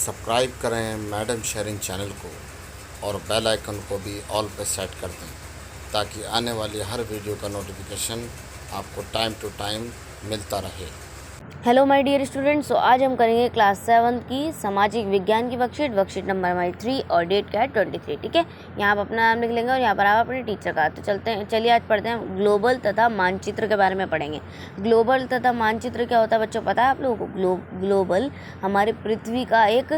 Subscribe करें madam sharing channel को और बेल आइकन को भी ऑल पे सेट कर दें ताकि आने वाली हर वीडियो का नोटिफिकेशन आपको टाइम टू टाइम मिलता रहे। Hello my dear students. आज हम करेंगे क्लास 7 की सामाजिक विज्ञान की वर्कशीट नंबर हमारी 3 और डेट क्या है 23। ठीक है, यहाँ पर अपना नाम लिख लेंगे और यहाँ पर आप अपने टीचर का। तो चलिए आज पढ़ते हैं ग्लोबल तथा मानचित्र के बारे में पढ़ेंगे। ग्लोबल तथा मानचित्र क्या होता है बच्चों, पता है आप लोगों को? ग्लोबल हमारी पृथ्वी का एक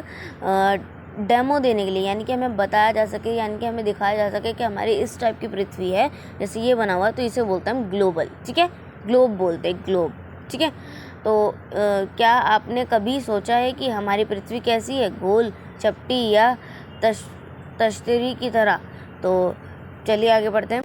डेमो देने के लिए, यानी कि हमें बताया जा सके, यानी कि हमें दिखाया जा सके कि हमारी इस टाइप की पृथ्वी है, जैसे ये बना हुआ है, तो इसे बोलते हैं हम ग्लोबल। ठीक है, ग्लोब बोलते हैं, ग्लोब। ठीक है, तो क्या आपने कभी सोचा है कि हमारी पृथ्वी कैसी है, गोल, चपटी या तश्तरी की तरह? तो चलिए आगे बढ़ते हैं।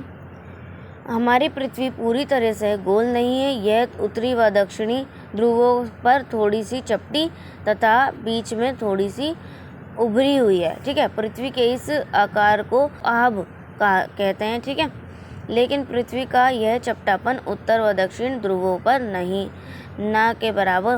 हमारी पृथ्वी पूरी तरह से गोल नहीं है, यह उत्तरी व दक्षिणी ध्रुवों पर थोड़ी सी चपटी तथा बीच में थोड़ी सी उभरी हुई है। ठीक है, पृथ्वी के इस आकार को आभ कहते हैं। ठीक है, लेकिन पृथ्वी का यह चपटापन उत्तर व दक्षिण ध्रुवों पर नहीं ना के बराबर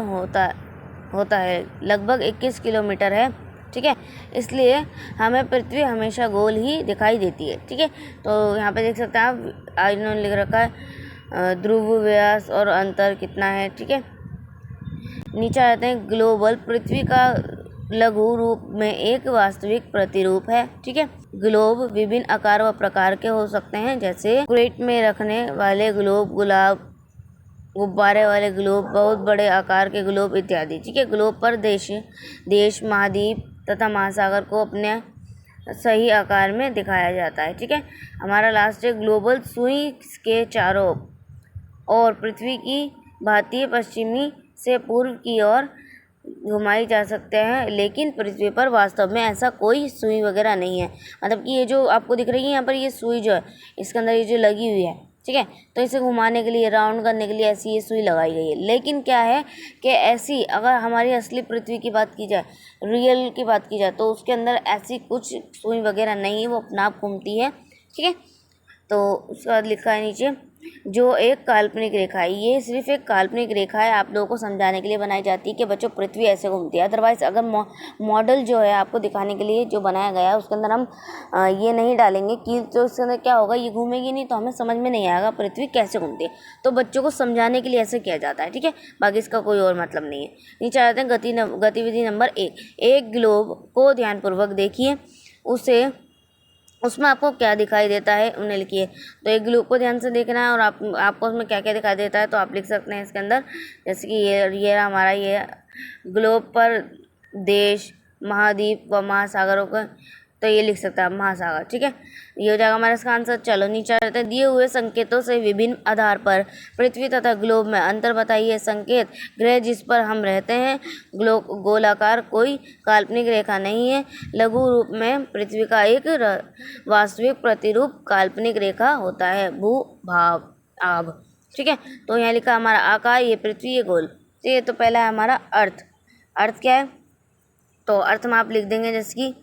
होता है, लगभग 21 किलोमीटर है। ठीक है, इसलिए हमें पृथ्वी हमेशा गोल ही दिखाई देती है। ठीक है, तो यहाँ पे देख सकते हैं आप, आज इन्होंने लिख रखा है ध्रुव व्यास और अंतर कितना है। ठीक है, नीचे आते हैं। ग्लोबल पृथ्वी का लघु रूप में एक वास्तविक प्रतिरूप है। ठीक है, ग्लोब विभिन्न आकार व प्रकार के हो सकते हैं, जैसे क्रेट में रखने वाले ग्लोब, गुब्बारे वाले ग्लोब, बहुत बड़े आकार के ग्लोब इत्यादि। ठीक है, ग्लोब पर देश, महाद्वीप तथा महासागर को अपने सही आकार में दिखाया जाता है। ठीक है, हमारा लास्ट है। ग्लोबल सुई के चारों और पृथ्वी की भांति पश्चिमी से पूर्व की ओर घुमाई जा सकते हैं, लेकिन पृथ्वी पर वास्तव में ऐसा कोई सुई वगैरह नहीं है। मतलब कि ये जो आपको दिख रही है यहाँ पर, ये सुई जो है इसके अंदर ये जो लगी हुई है, ठीक है, तो इसे घुमाने के लिए, राउंड करने के लिए ऐसी ये सुई लगाई गई है। लेकिन क्या है कि ऐसी, अगर हमारी असली पृथ्वी की बात की जाए, रियल की बात की जाए, तो उसके अंदर ऐसी कुछ सुई वगैरह नहीं है, वो अपना आप घूमती है। ठीक है, तो उसके बाद लिखा है नीचे, जो एक काल्पनिक रेखा है। ये सिर्फ एक काल्पनिक रेखा है, आप लोगों को समझाने के लिए बनाई जाती है कि बच्चों पृथ्वी ऐसे घूमती है। अदरवाइज अगर मॉडल जो है आपको दिखाने के लिए जो बनाया गया है, उसके अंदर हम ये नहीं डालेंगे कि तो उसके अंदर क्या होगा, ये घूमेगी नहीं, तो हमें समझ में नहीं आएगा पृथ्वी कैसे घूमती है। तो बच्चों को समझाने के लिए ऐसे किया जाता है। ठीक है, बाकी इसका कोई और मतलब नहीं है। नीचे आते हैं गतिविधि नंबर 1। एक ग्लोब को ध्यानपूर्वक देखिए, उसमें आपको क्या दिखाई देता है उन्हें लिखिए। तो एक ग्लोब को ध्यान से देखना है और आपको उसमें क्या क्या दिखाई देता है, तो आप लिख सकते हैं इसके अंदर, जैसे कि ये हमारा ये ग्लोब पर देश, महाद्वीप व महासागरों का, तो ये लिख सकता है महासागर। ठीक है, ये हो जाएगा हमारा इसका आंसर। चलो नीचे आते हैं। दिए हुए संकेतों से विभिन्न आधार पर पृथ्वी तथा ग्लोब में अंतर बताइए। संकेत: ग्रह जिस पर हम रहते हैं गोलाकार, कोई काल्पनिक रेखा नहीं है। लघु रूप में पृथ्वी का एक वास्तविक प्रतिरूप काल्पनिक रेखा होता है, भू-भाग आभ। ठीक है, तो यहाँ लिखा हमारा आकार, ये पृथ्वी, ये गोल। ठीक है, तो पहला है हमारा अर्थ क्या है, तो अर्थ में आप लिख देंगे जैसे कि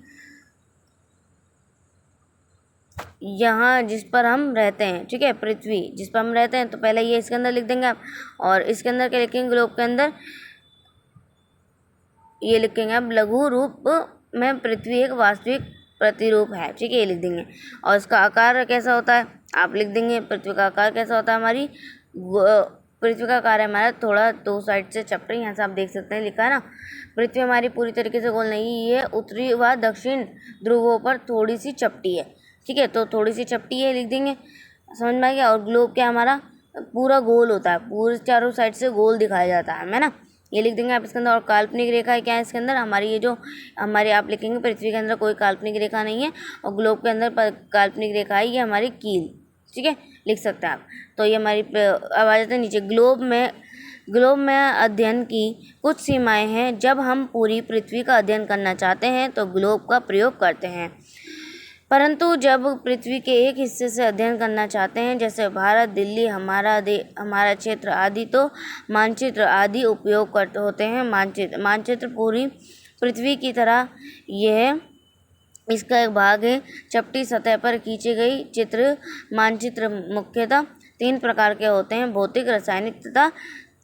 यहाँ जिस पर हम रहते हैं। ठीक है, पृथ्वी जिस पर हम रहते हैं, तो पहले ये इसके अंदर लिख देंगे आप, और इसके अंदर क्या लिखेंगे, ग्लोब के अंदर ये लिखेंगे आप, लघु रूप में पृथ्वी एक वास्तविक प्रतिरूप है। ठीक है, ये लिख देंगे। और इसका आकार कैसा होता है आप लिख देंगे। पृथ्वी का आकार कैसा होता है, हमारी पृथ्वी का आकार है हमारा थोड़ा दो साइड से चपटी, यहाँ से आप देख सकते हैं लिखा है ना। पृथ्वी हमारी पूरी तरीके से गोल नहीं, ये उत्तरी व दक्षिण ध्रुवों पर थोड़ी सी चपटी है। ठीक है, तो थोड़ी सी चपटी है लिख देंगे, समझ में आ गया। और ग्लोब क्या हमारा पूरा गोल होता है, पूरे चारों साइड से गोल दिखाया जाता है ना, ये लिख देंगे आप इसके अंदर। और काल्पनिक रेखा क्या है इसके अंदर, हमारी ये जो हमारी, आप लिखेंगे पृथ्वी के अंदर कोई काल्पनिक रेखा नहीं है, और ग्लोब के अंदर काल्पनिक रेखा है, ये हमारी कील। ठीक है, लिख सकते हैं आप। तो ये हमारी, अब आ जाते हैं नीचे। ग्लोब में अध्ययन की कुछ सीमाएं हैं। जब हम पूरी पृथ्वी का अध्ययन करना चाहते हैं तो ग्लोब का प्रयोग करते हैं, परंतु जब पृथ्वी के एक हिस्से से अध्ययन करना चाहते हैं, जैसे भारत, दिल्ली, हमारा क्षेत्र आदि, तो मानचित्र आदि उपयोग होते हैं। मानचित्र पूरी पृथ्वी की तरह यह इसका एक भाग है। चपटी सतह पर खींची गई चित्र मानचित्र मुख्यतः 3 प्रकार के होते हैं: भौतिक, रासायनिक तथा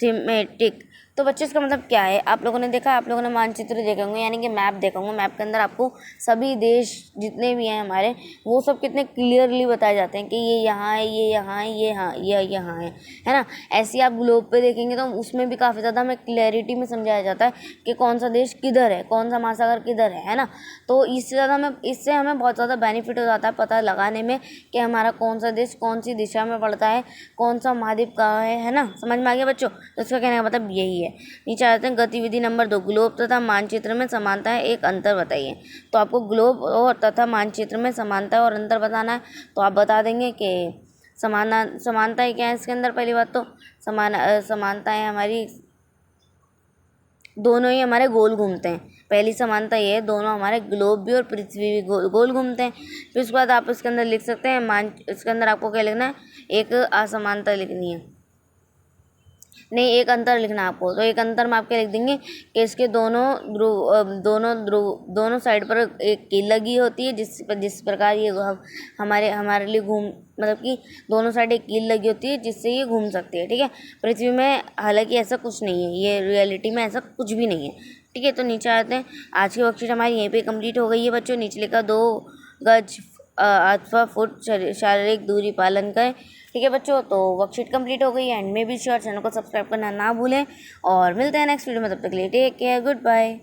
थीमेटिक। तो बच्चों इसका मतलब क्या है, आप लोगों ने देखा, आप लोगों ने मानचित्र देखे होंगे, यानी कि मैप देखा होंगे। मैप के अंदर आपको सभी देश जितने भी हैं हमारे, वो सब कितने क्लियरली बताए जाते हैं कि ये यहाँ है, ये यहाँ है, ये यहाँ है ना। ऐसे ही आप ग्लोब पे देखेंगे तो उसमें भी काफ़ी ज़्यादा हमें क्लैरिटी में समझाया जाता है कि कौन सा देश किधर है, कौन सा महासागर किधर है ना। तो इससे हमें बहुत ज़्यादा बेनिफिट हो जाता है पता लगाने में कि हमारा कौन सा देश कौन सी दिशा में पड़ता है, कौन सा महाद्वीप कहाँ है ना। समझ में आ गया बच्चों? तो इसका कहने का मतलब यही है। नीचे आते हैं गतिविधि नंबर 2, ग्लोब तथा मानचित्र में समानता है, एक अंतर बताइए। तो आपको ग्लोब और तथा मानचित्र में समानता और अंतर बताना है। तो आप बता देंगे कि समानताएं क्या है इसके अंदर। पहली बात तो समानताएं हमारी, दोनों ही हमारे गोल घूमते हैं। पहली समानता ये है, दोनों हमारे ग्लोब भी और पृथ्वी भी गोल घूमते हैं। फिर उसके बाद आप इसके अंदर लिख सकते हैं इसके अंदर आपको क्या लिखना है, एक असमानता लिखनी है, नहीं एक अंतर लिखना है आपको। तो एक अंतर में आप क्या लिख देंगे कि इसके दोनों साइड पर एक कील लगी होती है, जिस प्रकार ये हमारे लिए मतलब कि दोनों साइड एक कील लगी होती है जिससे ये घूम सकती है। ठीक है, पृथ्वी में हालांकि ऐसा कुछ नहीं है, ये रियलिटी में ऐसा कुछ भी नहीं है। ठीक है, तो नीचे आते हैं। आज की वर्कशीट हमारी यहीं पे कंप्लीट हो गई है बच्चों। नीचे लिखा 2 गज अथवा फुट शारीरिक दूरी पालन करें। ठीक है बच्चों, तो वर्कशीट कंप्लीट हो गई है। एंड में भी श्योर चैनल को सब्सक्राइब करना ना भूलें और मिलते हैं नेक्स्ट वीडियो में। तब तक के लिए टेक केयर, गुड बाय।